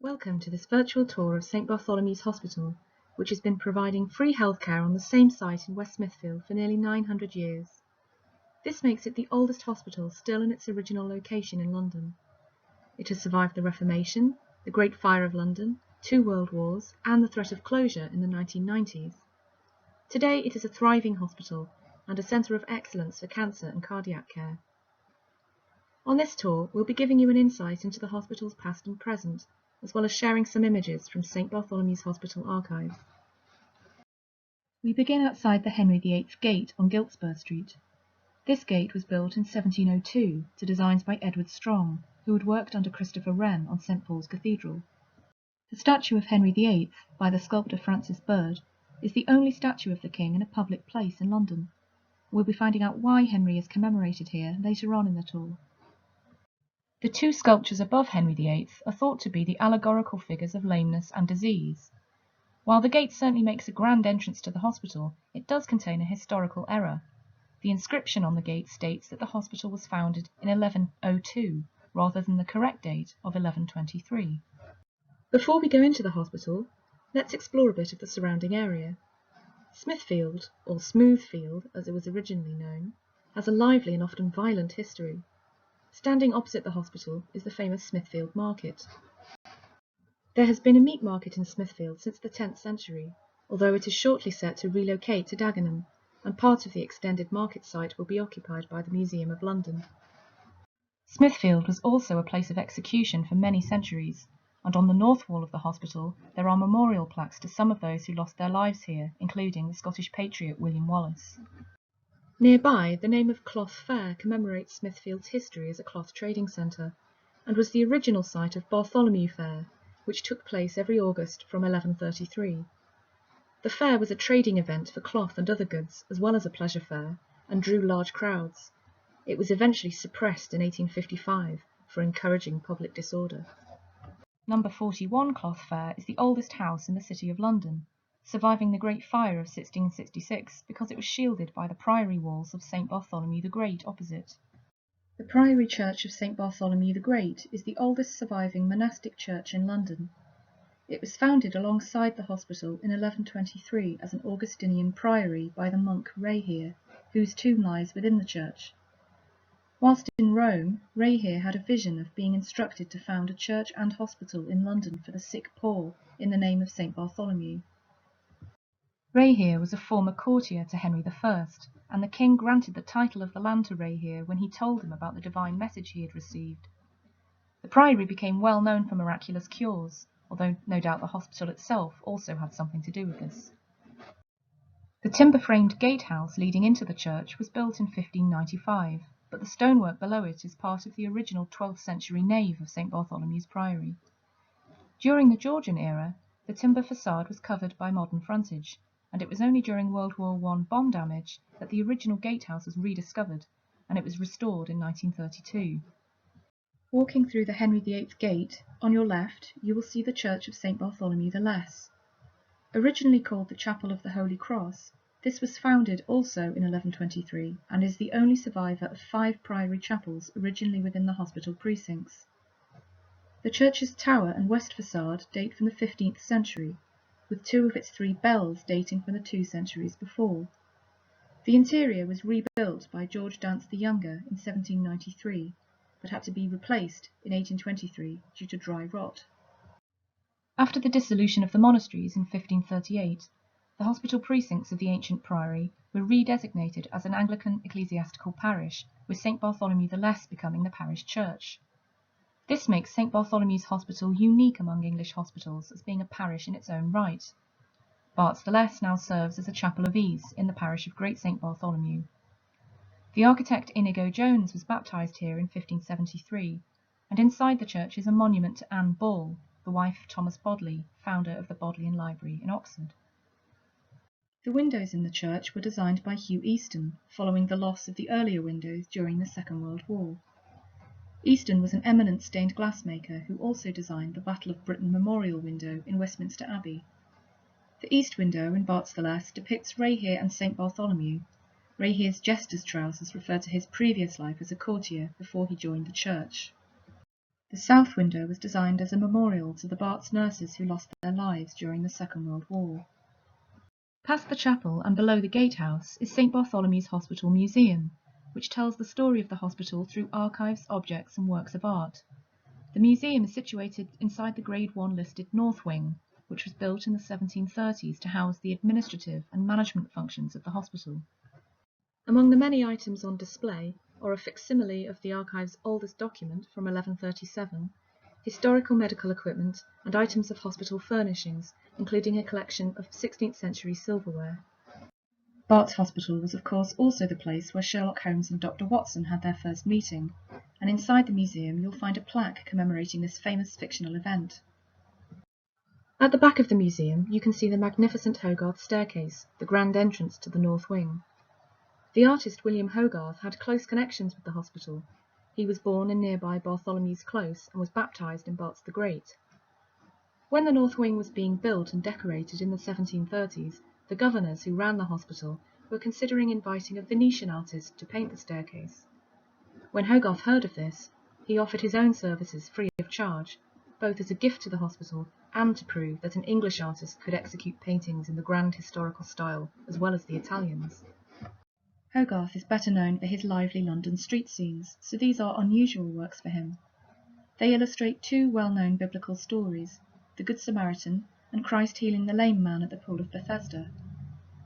Welcome to this virtual tour of St Bartholomew's Hospital, which has been providing free healthcare on the same site in West Smithfield for nearly 900 years. This makes it the oldest hospital still in its original location in London. It has survived the Reformation, the Great Fire of London, 2 World Wars, and the threat of closure in the 1990s. Today it is a thriving hospital and a centre of excellence for cancer and cardiac care. On this tour, we'll be giving you an insight into the hospital's past and present, as well as sharing some images from St Bartholomew's Hospital archives. We begin outside the Henry VIII Gate on Giltsburg Street. This gate was built in 1702 to designs by Edward Strong, who had worked under Christopher Wren on St Paul's Cathedral. The statue of Henry VIII, by the sculptor Francis Bird, is the only statue of the king in a public place in London. We'll be finding out why Henry is commemorated here later on in the tour. The 2 sculptures above Henry VIII are thought to be the allegorical figures of lameness and disease. While the gate certainly makes a grand entrance to the hospital, it does contain a historical error. The inscription on the gate states that the hospital was founded in 1102, rather than the correct date of 1123. Before we go into the hospital, let's explore a bit of the surrounding area. Smithfield, or Smoothfield as it was originally known, has a lively and often violent history. Standing opposite the hospital is the famous Smithfield Market. There has been a meat market in Smithfield since the 10th century, although it is shortly set to relocate to Dagenham, and part of the extended market site will be occupied by the Museum of London. Smithfield was also a place of execution for many centuries, and on the north wall of the hospital there are memorial plaques to some of those who lost their lives here, including the Scottish patriot William Wallace. Nearby, the name of Cloth Fair commemorates Smithfield's history as a cloth trading centre, and was the original site of Bartholomew Fair, which took place every August from 1133. The fair was a trading event for cloth and other goods, as well as a pleasure fair, and drew large crowds. It was eventually suppressed in 1855 for encouraging public disorder. Number 41 Cloth Fair is the oldest house in the City of London, surviving the Great Fire of 1666 because it was shielded by the Priory walls of St Bartholomew the Great opposite. The Priory Church of St Bartholomew the Great is the oldest surviving monastic church in London. It was founded alongside the hospital in 1123 as an Augustinian priory by the monk Reihere, whose tomb lies within the church. Whilst in Rome, Reihere had a vision of being instructed to found a church and hospital in London for the sick poor in the name of St Bartholomew. Reihere was a former courtier to Henry I, and the king granted the title of the land to Reihere when he told him about the divine message he had received. The priory became well known for miraculous cures, although no doubt the hospital itself also had something to do with this. The timber-framed gatehouse leading into the church was built in 1595, but the stonework below it is part of the original 12th century nave of St Bartholomew's Priory. During the Georgian era, the timber facade was covered by modern frontage, and it was only during World War I bomb damage that the original gatehouse was rediscovered, and it was restored in 1932. Walking through the Henry VIII Gate, on your left you will see the Church of St Bartholomew the Less. Originally called the Chapel of the Holy Cross, this was founded also in 1123 and is the only survivor of 5 priory chapels originally within the hospital precincts. The church's tower and west facade date from the 15th century, with 2 of its 3 bells dating from the 2 centuries before. The interior was rebuilt by George Dance the Younger in 1793, but had to be replaced in 1823 due to dry rot. After the dissolution of the monasteries in 1538, the hospital precincts of the ancient priory were redesignated as an Anglican ecclesiastical parish, with St Bartholomew the Less becoming the parish church. This makes St Bartholomew's Hospital unique among English hospitals as being a parish in its own right. Barts the Less now serves as a chapel of ease in the parish of Great St Bartholomew. The architect Inigo Jones was baptised here in 1573, and inside the church is a monument to Anne Ball, the wife of Thomas Bodley, founder of the Bodleian Library in Oxford. The windows in the church were designed by Hugh Easton, following the loss of the earlier windows during the Second World War. Easton was an eminent stained glass maker who also designed the Battle of Britain Memorial window in Westminster Abbey. The east window in Barts the Less depicts Reihere and St Bartholomew. Reihere's jester's trousers refer to his previous life as a courtier before he joined the church. The south window was designed as a memorial to the Barts nurses who lost their lives during the Second World War. Past the chapel and below the gatehouse is St. Bartholomew's Hospital Museum, which tells the story of the hospital through archives, objects and works of art. The museum is situated inside the Grade 1 listed North Wing, which was built in the 1730s to house the administrative and management functions of the hospital. Among the many items on display are a facsimile of the archive's oldest document from 1137, historical medical equipment and items of hospital furnishings, including a collection of 16th century silverware. Barts Hospital was of course also the place where Sherlock Holmes and Dr. Watson had their first meeting, and inside the museum you'll find a plaque commemorating this famous fictional event. At the back of the museum you can see the magnificent Hogarth Staircase, the grand entrance to the north wing. The artist William Hogarth had close connections with the hospital. He was born in nearby Bartholomew's Close and was baptised in Barts the Great. When the north wing was being built and decorated in the 1730s, the governors who ran the hospital were considering inviting a Venetian artist to paint the staircase. When Hogarth heard of this, he offered his own services free of charge, both as a gift to the hospital and to prove that an English artist could execute paintings in the grand historical style as well as the Italians. Hogarth is better known for his lively London street scenes, so these are unusual works for him. They illustrate two well-known biblical stories, the Good Samaritan and Christ healing the lame man at the pool of Bethesda.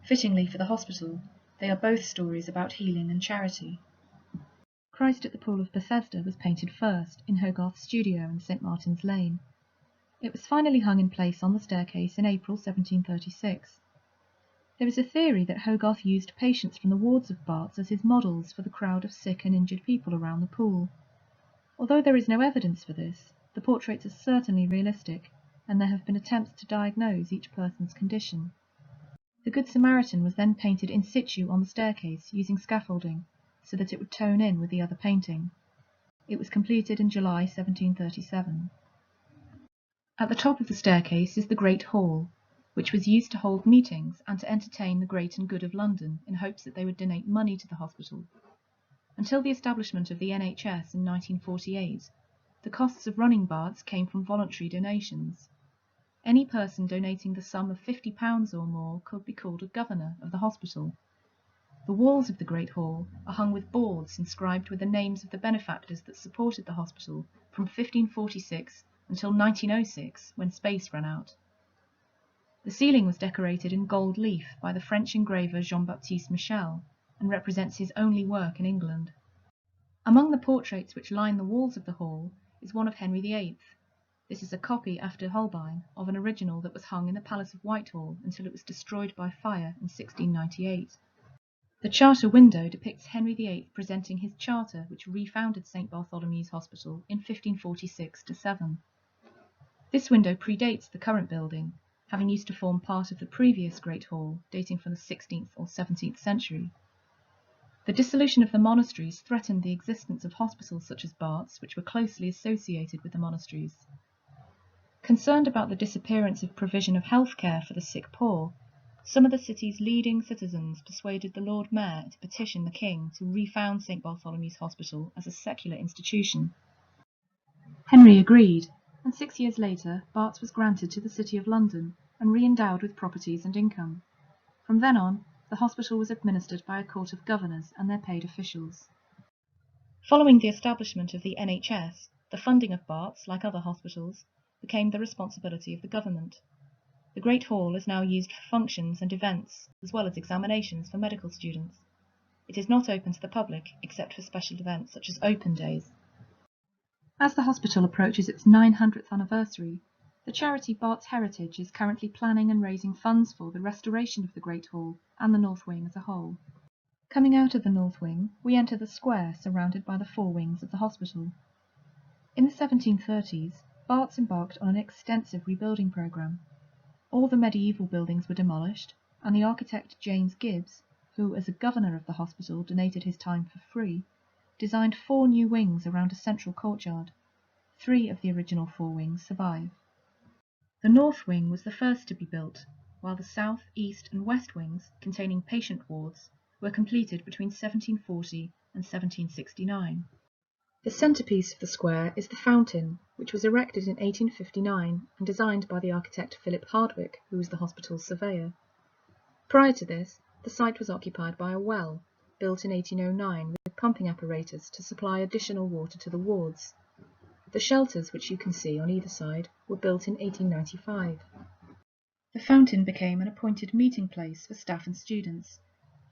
Fittingly for the hospital, they are both stories about healing and charity. Christ at the pool of Bethesda was painted first in Hogarth's studio in St. Martin's Lane. It was finally hung in place on the staircase in April 1736. There is a theory that Hogarth used patients from the wards of Barts as his models for the crowd of sick and injured people around the pool. Although there is no evidence for this, the portraits are certainly realistic, and there have been attempts to diagnose each person's condition. The Good Samaritan was then painted in situ on the staircase using scaffolding, so that it would tone in with the other painting. It was completed in July 1737. At the top of the staircase is the Great Hall, which was used to hold meetings and to entertain the great and good of London in hopes that they would donate money to the hospital. Until the establishment of the NHS in 1948, the costs of running Barts came from voluntary donations. Any person donating the sum of £50 or more could be called a governor of the hospital. The walls of the Great Hall are hung with boards inscribed with the names of the benefactors that supported the hospital from 1546 until 1906, when space ran out. The ceiling was decorated in gold leaf by the French engraver Jean-Baptiste Michel, and represents his only work in England. Among the portraits which line the walls of the hall is one of Henry VIII. This is a copy after Holbein of an original that was hung in the Palace of Whitehall until it was destroyed by fire in 1698. The charter window depicts Henry VIII presenting his charter which refounded St. Bartholomew's Hospital in 1546-7. This window predates the current building, having used to form part of the previous Great Hall, dating from the 16th or 17th century. The dissolution of the monasteries threatened the existence of hospitals such as Barts, which were closely associated with the monasteries. Concerned about the disappearance of provision of health care for the sick poor, some of the city's leading citizens persuaded the Lord Mayor to petition the King to refound St. Bartholomew's Hospital as a secular institution. Henry agreed, and 6 years later Barts was granted to the City of London and re-endowed with properties and income. From then on, the hospital was administered by a court of governors and their paid officials. Following the establishment of the NHS, the funding of Barts, like other hospitals, became the responsibility of the government. The Great Hall is now used for functions and events, as well as examinations for medical students. It is not open to the public, except for special events such as open days. As the hospital approaches its 900th anniversary, the charity Barts Heritage is currently planning and raising funds for the restoration of the Great Hall and the North Wing as a whole. Coming out of the North Wing, we enter the square surrounded by the four wings of the hospital. In the 1730s, Barts embarked on an extensive rebuilding programme. All the medieval buildings were demolished, and the architect James Gibbs, who as a governor of the hospital donated his time for free, designed 4 new wings around a central courtyard. 3 of the original 4 wings survive. The north wing was the first to be built, while the south, east and west wings, containing patient wards, were completed between 1740 and 1769. The centrepiece of the square is the fountain, which was erected in 1859 and designed by the architect Philip Hardwick, who was the hospital's surveyor. Prior to this, the site was occupied by a well, built in 1809 with pumping apparatus to supply additional water to the wards. The shelters, which you can see on either side, were built in 1895. The fountain became an appointed meeting place for staff and students,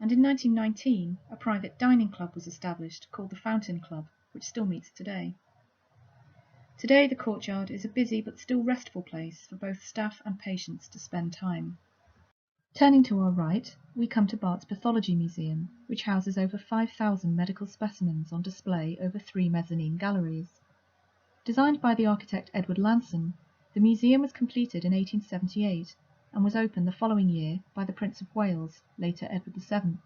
and in 1919 a private dining club was established called the Fountain Club, which still meets today. Today the courtyard is a busy but still restful place for both staff and patients to spend time. Turning to our right, we come to Bart's Pathology Museum, which houses over 5,000 medical specimens on display over 3 mezzanine galleries. Designed by the architect Edward Lanson, the museum was completed in 1878 and was opened the following year by the Prince of Wales, later Edward VII.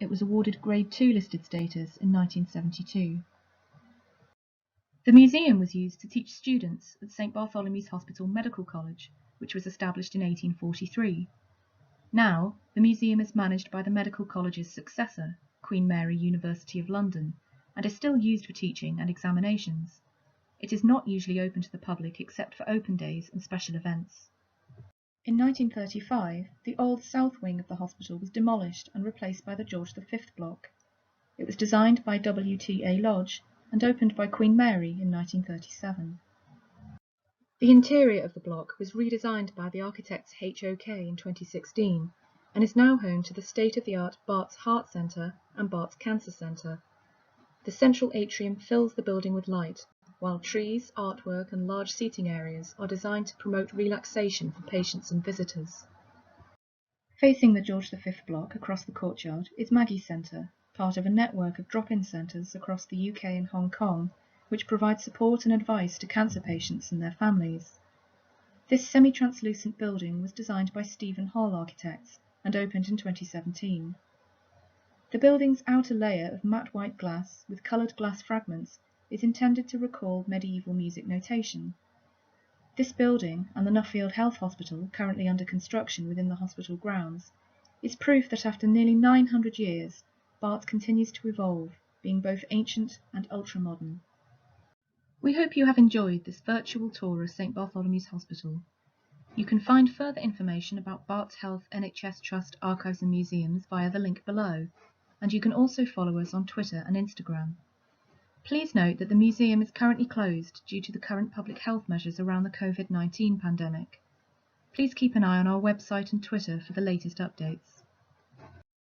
It was awarded Grade II listed status in 1972. The museum was used to teach students at St Bartholomew's Hospital Medical College, which was established in 1843. Now, the museum is managed by the Medical College's successor, Queen Mary University of London, and is still used for teaching and examinations. It is not usually open to the public except for open days and special events. In 1935, the old south wing of the hospital was demolished and replaced by the George V block. It was designed by W.T.A. Lodge and opened by Queen Mary in 1937. The interior of the block was redesigned by the architects HOK in 2016 and is now home to the state-of-the-art Barts Heart Centre and Barts Cancer Centre. The central atrium fills the building with light, while trees, artwork and large seating areas are designed to promote relaxation for patients and visitors. Facing the George V block across the courtyard is Maggie Centre, part of a network of drop-in centres across the UK and Hong Kong, which provide support and advice to cancer patients and their families. This semi-translucent building was designed by Stephen Hall Architects and opened in 2017. The building's outer layer of matte white glass with coloured glass fragments is intended to recall medieval music notation. This building, and the Nuffield Health Hospital, currently under construction within the hospital grounds, is proof that after nearly 900 years, Bart continues to evolve, being both ancient and ultra-modern. We hope you have enjoyed this virtual tour of St Bartholomew's Hospital. You can find further information about Barts Health NHS Trust Archives and Museums via the link below, and you can also follow us on Twitter and Instagram. Please note that the museum is currently closed due to the current public health measures around the COVID-19 pandemic. Please keep an eye on our website and Twitter for the latest updates.